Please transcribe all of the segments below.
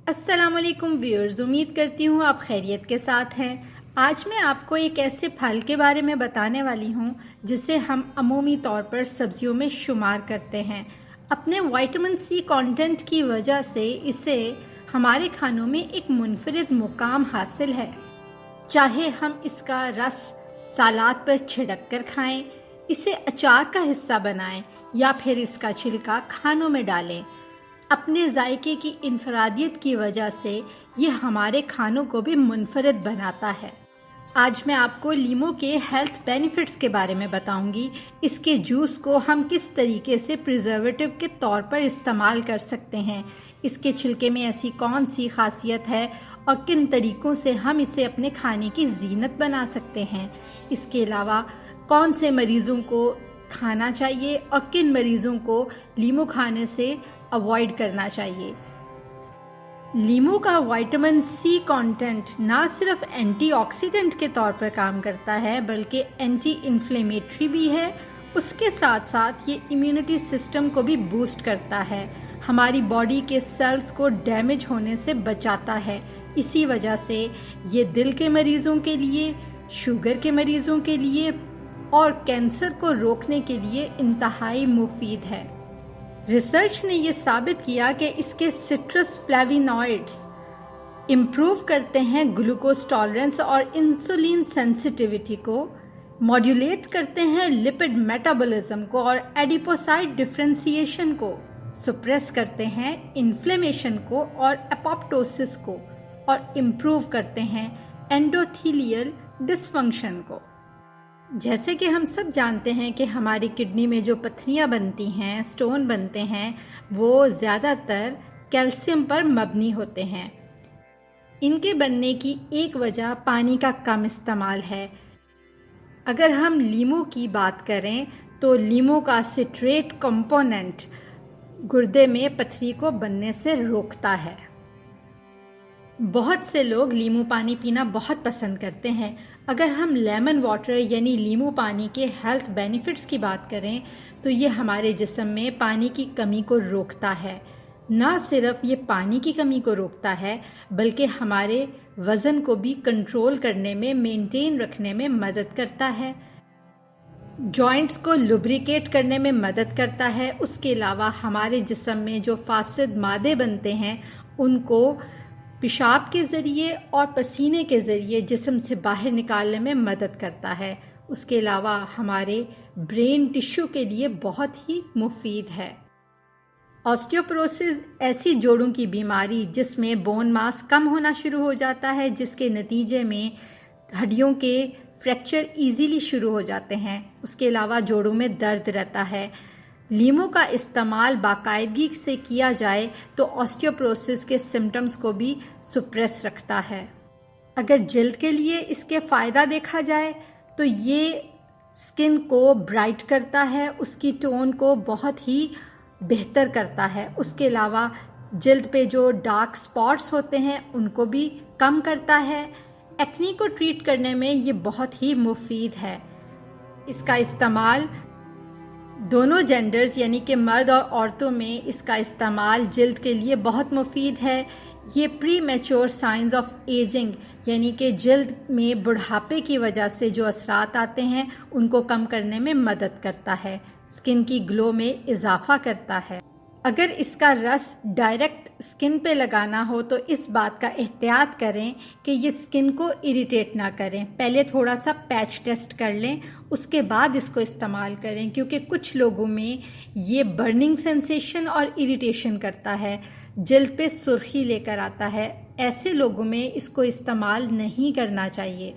السلام علیکم ویورز، امید کرتی ہوں آپ خیریت کے ساتھ ہیں۔ آج میں آپ کو ایک ایسے پھل کے بارے میں بتانے والی ہوں جسے ہم عمومی طور پر سبزیوں میں شمار کرتے ہیں۔ اپنے وائٹامن سی کانٹینٹ کی وجہ سے اسے ہمارے کھانوں میں ایک منفرد مقام حاصل ہے۔ چاہے ہم اس کا رس سالاد پر چھڑک کر کھائیں، اسے اچار کا حصہ بنائیں یا پھر اس کا چھلکا کھانوں میں ڈالیں، اپنے ذائقے کی انفرادیت کی وجہ سے یہ ہمارے کھانوں کو بھی منفرد بناتا ہے۔ آج میں آپ کو لیمو کے ہیلتھ بینیفٹس کے بارے میں بتاؤں گی۔ اس کے جوس کو ہم کس طریقے سے پریزرویٹو کے طور پر استعمال کر سکتے ہیں، اس کے چھلکے میں ایسی کون سی خاصیت ہے اور کن طریقوں سے ہم اسے اپنے کھانے کی زینت بنا سکتے ہیں۔ اس کے علاوہ کون سے مریضوں کو کھانا چاہیے اور کن مریضوں کو لیمو کھانے سے اوائڈ کرنا چاہیے۔ لیمو کا وائٹامن سی کانٹینٹ نہ صرف اینٹی آکسیڈنٹ کے طور پر کام کرتا ہے بلکہ اینٹی انفلیمیٹری بھی ہے۔ اس کے ساتھ ساتھ یہ امیونٹی سسٹم کو بھی بوسٹ کرتا ہے، ہماری باڈی کے سیلز کو ڈیمیج ہونے سے بچاتا ہے۔ اسی وجہ سے یہ دل کے مریضوں کے لیے، شوگر کے مریضوں کے لیے اور کینسر کو روکنے کے لیے انتہائی مفید ہے۔ ریسرچ نے یہ ثابت کیا کہ اس کے سٹرس فلیوینوائڈز امپروو کرتے ہیں گلوکوز ٹالرنس اور انسولین سینسٹیوٹی کو، ماڈیولیٹ کرتے ہیں لپڈ میٹابولزم کو اور ایڈیپوسائٹ ڈفرینسیشن کو، سپریس کرتے ہیں انفلیمیشن کو اور اپوپٹوسس کو، اور امپروو کرتے ہیں اینڈوتھیلیل ڈس فنکشن کو۔ جیسے کہ ہم سب جانتے ہیں کہ ہماری کڈنی میں جو پتھریاں بنتی ہیں، سٹون بنتے ہیں، وہ زیادہ تر کیلشیم پر مبنی ہوتے ہیں۔ ان کے بننے کی ایک وجہ پانی کا کم استعمال ہے۔ اگر ہم لیمو کی بات کریں تو لیمو کا سٹریٹ کمپوننٹ گردے میں پتھری کو بننے سے روکتا ہے۔ بہت سے لوگ لیمو پانی پینا بہت پسند کرتے ہیں۔ اگر ہم لیمن واٹر یعنی لیمو پانی کے ہیلتھ بینیفٹس کی بات کریں تو یہ ہمارے جسم میں پانی کی کمی کو روکتا ہے۔ نہ صرف یہ پانی کی کمی کو روکتا ہے بلکہ ہمارے وزن کو بھی کنٹرول کرنے میں، مینٹین رکھنے میں مدد کرتا ہے، جوائنٹس کو لوبریکیٹ کرنے میں مدد کرتا ہے۔ اس کے علاوہ ہمارے جسم میں جو فاسد مادے بنتے ہیں ان کو پیشاب کے ذریعے اور پسینے کے ذریعے جسم سے باہر نکالنے میں مدد کرتا ہے۔ اس کے علاوہ ہمارے برین ٹشو کے لیے بہت ہی مفید ہے۔ آسٹیوپروسس ایسی جوڑوں کی بیماری جس میں بون ماس کم ہونا شروع ہو جاتا ہے، جس کے نتیجے میں ہڈیوں کے فریکچر ایزیلی شروع ہو جاتے ہیں۔ اس کے علاوہ جوڑوں میں درد رہتا ہے۔ لیمو کا استعمال باقاعدگی سے کیا جائے تو آسٹیوپروسس کے سمٹمز کو بھی سپریس رکھتا ہے۔ اگر جلد کے لیے اس کے فائدہ دیکھا جائے تو یہ سکن کو برائٹ کرتا ہے، اس کی ٹون کو بہت ہی بہتر کرتا ہے۔ اس کے علاوہ جلد پہ جو ڈارک سپاٹس ہوتے ہیں ان کو بھی کم کرتا ہے۔ ایکنی کو ٹریٹ کرنے میں یہ بہت ہی مفید ہے۔ اس کا استعمال دونوں جینڈرز یعنی کہ مرد اور عورتوں میں اس کا استعمال جلد کے لیے بہت مفید ہے۔ یہ پری میچور سائنز آف ایجنگ یعنی کہ جلد میں بڑھاپے کی وجہ سے جو اثرات آتے ہیں ان کو کم کرنے میں مدد کرتا ہے، سکن کی گلو میں اضافہ کرتا ہے۔ اگر اس کا رس ڈائریکٹ سکن پہ لگانا ہو تو اس بات کا احتیاط کریں کہ یہ سکن کو اریٹیٹ نہ کریں۔ پہلے تھوڑا سا پیچ ٹیسٹ کر لیں، اس کے بعد اس کو استعمال کریں، کیونکہ کچھ لوگوں میں یہ برننگ سینسیشن اور اریٹیشن کرتا ہے، جلد پہ سرخی لے کر آتا ہے۔ ایسے لوگوں میں اس کو استعمال نہیں کرنا چاہیے۔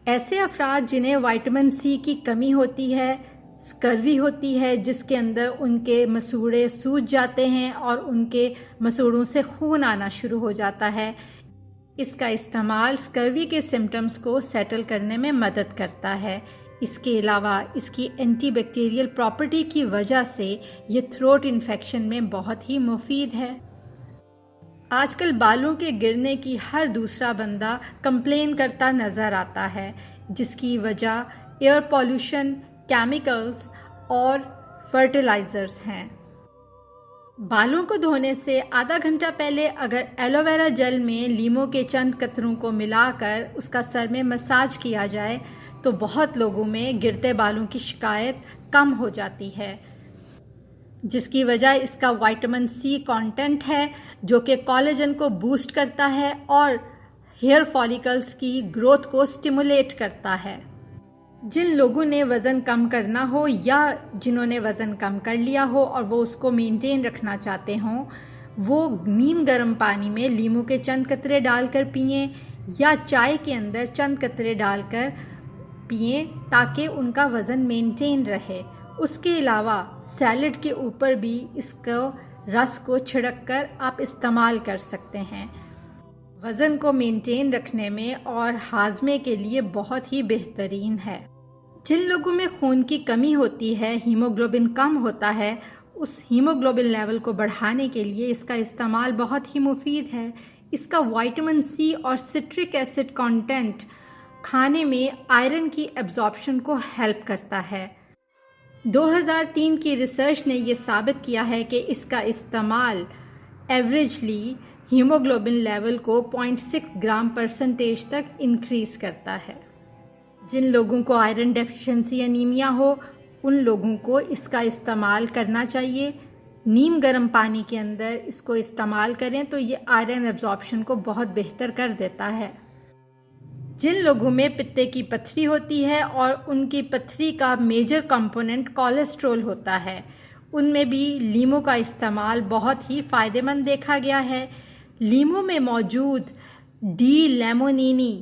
ایسے افراد جنہیں وائٹامن سی کی کمی ہوتی ہے، اسکروی ہوتی ہے، جس کے اندر ان کے مسوڑے سوج جاتے ہیں اور ان کے مسوڑوں سے خون آنا شروع ہو جاتا ہے، اس کا استعمال اسکروی کے سمٹمز کو سیٹل کرنے میں مدد کرتا ہے۔ اس کے علاوہ اس کی اینٹی بیکٹیریل پراپرٹی کی وجہ سے یہ تھروٹ انفیکشن میں بہت ہی مفید ہے۔ آج کل بالوں کے گرنے کی ہر دوسرا بندہ کمپلین کرتا نظر آتا ہے، جس کی وجہ ایئر پولوشن، کیمیکلز اور فرٹیلائزرز ہیں۔ بالوں کو دھونے سے آدھا گھنٹہ پہلے اگر ایلو ویرا جیل میں لیموں کے چند قطروں کو ملا کر اس کا سر میں مساج کیا جائے تو بہت لوگوں میں گرتے بالوں کی شکایت کم ہو جاتی ہے، جس کی وجہ اس کا وائٹامن سی کانٹینٹ ہے جو کہ کولیجن کو بوسٹ کرتا ہے اور ہیئر فالیکلز کی گروتھ کو سٹیمولیٹ کرتا ہے۔ جن لوگوں نے وزن کم کرنا ہو یا جنہوں نے وزن کم کر لیا ہو اور وہ اس کو مینٹین رکھنا چاہتے ہوں، وہ نیم گرم پانی میں لیموں کے چند قطرے ڈال کر پئیں یا چائے کے اندر چند قطرے ڈال کر پئیں تاکہ ان کا وزن مینٹین رہے۔ اس کے علاوہ سیلڈ کے اوپر بھی اس کو رس کو چھڑک کر آپ استعمال کر سکتے ہیں۔ وزن کو مینٹین رکھنے میں اور ہاضمے کے لیے بہت ہی بہترین ہے۔ جن لوگوں میں خون کی کمی ہوتی ہے، ہیموگلوبن کم ہوتا ہے، اس ہیموگلوبن لیول کو بڑھانے کے لیے اس کا استعمال بہت ہی مفید ہے۔ اس کا وائٹامن سی اور سٹرک ایسڈ کانٹینٹ کھانے میں آئرن کی ایبزارپشن کو ہیلپ کرتا ہے۔ 2003 کی ریسرچ نے یہ ثابت کیا ہے کہ اس کا استعمال ایوریجلی ہیموگلوبن لیول کو 0.6 گرام % تک انکریز کرتا ہے۔ جن لوگوں کو آئرن ڈیفیشنسی انیمیا ہو ان لوگوں کو اس کا استعمال کرنا چاہیے۔ نیم گرم پانی کے اندر اس کو استعمال کریں تو یہ آئرن ایبزارپشن کو بہت بہتر کر دیتا ہے۔ جن لوگوں میں پتے کی پتھری ہوتی ہے اور ان کی پتھری کا میجر کمپوننٹ کولیسٹرول ہوتا ہے، ان میں بھی لیموں کا استعمال بہت ہی فائدہ مند دیکھا گیا ہے۔ لیموں میں موجود ڈی لیمونینی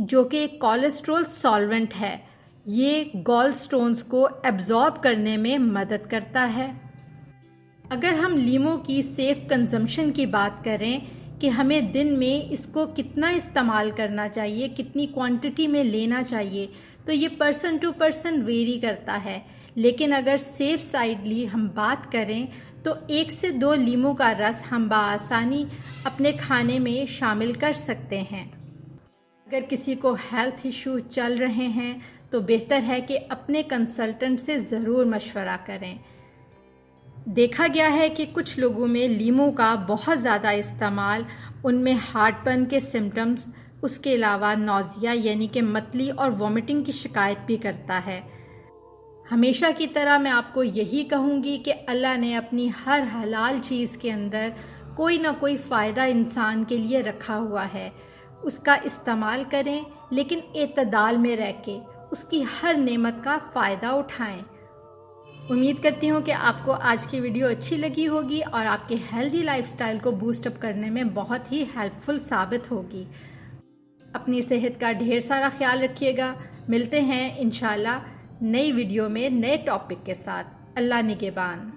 جو کہ ایک کولیسٹرول سالونٹ ہے، یہ گال سٹونز کو ایبزارب کرنے میں مدد کرتا ہے۔ اگر ہم لیموں کی سیف کنزمپشن کی بات کریں کہ ہمیں دن میں اس کو کتنا استعمال کرنا چاہیے، کتنی کوانٹٹی میں لینا چاہیے، تو یہ پرسن ٹو پرسن ویری کرتا ہے، لیکن اگر سیف سائڈلی ہم بات کریں تو 1 سے 2 لیموں کا رس ہم بآسانی اپنے کھانے میں شامل کر سکتے ہیں۔ اگر کسی کو ہیلتھ ایشو چل رہے ہیں تو بہتر ہے کہ اپنے کنسلٹنٹ سے ضرور مشورہ کریں۔ دیکھا گیا ہے کہ کچھ لوگوں میں لیموں کا بہت زیادہ استعمال ان میں ہارٹ برن کے سمٹمز، اس کے علاوہ نوزیا یعنی کہ متلی اور وومٹنگ کی شکایت بھی کرتا ہے۔ ہمیشہ کی طرح میں آپ کو یہی کہوں گی کہ اللہ نے اپنی ہر حلال چیز کے اندر کوئی نہ کوئی فائدہ انسان کے لیے رکھا ہوا ہے، اس کا استعمال کریں لیکن اعتدال میں رہ کے اس کی ہر نعمت کا فائدہ اٹھائیں۔ امید کرتی ہوں کہ آپ کو آج کی ویڈیو اچھی لگی ہوگی اور آپ کے ہیلدی لائف سٹائل کو بوسٹ اپ کرنے میں بہت ہی ہیلپ فل ثابت ہوگی۔ اپنی صحت کا ڈھیر سارا خیال رکھیے گا۔ ملتے ہیں انشاءاللہ نئی ویڈیو میں نئے ٹاپک کے ساتھ۔ اللہ نگہبان۔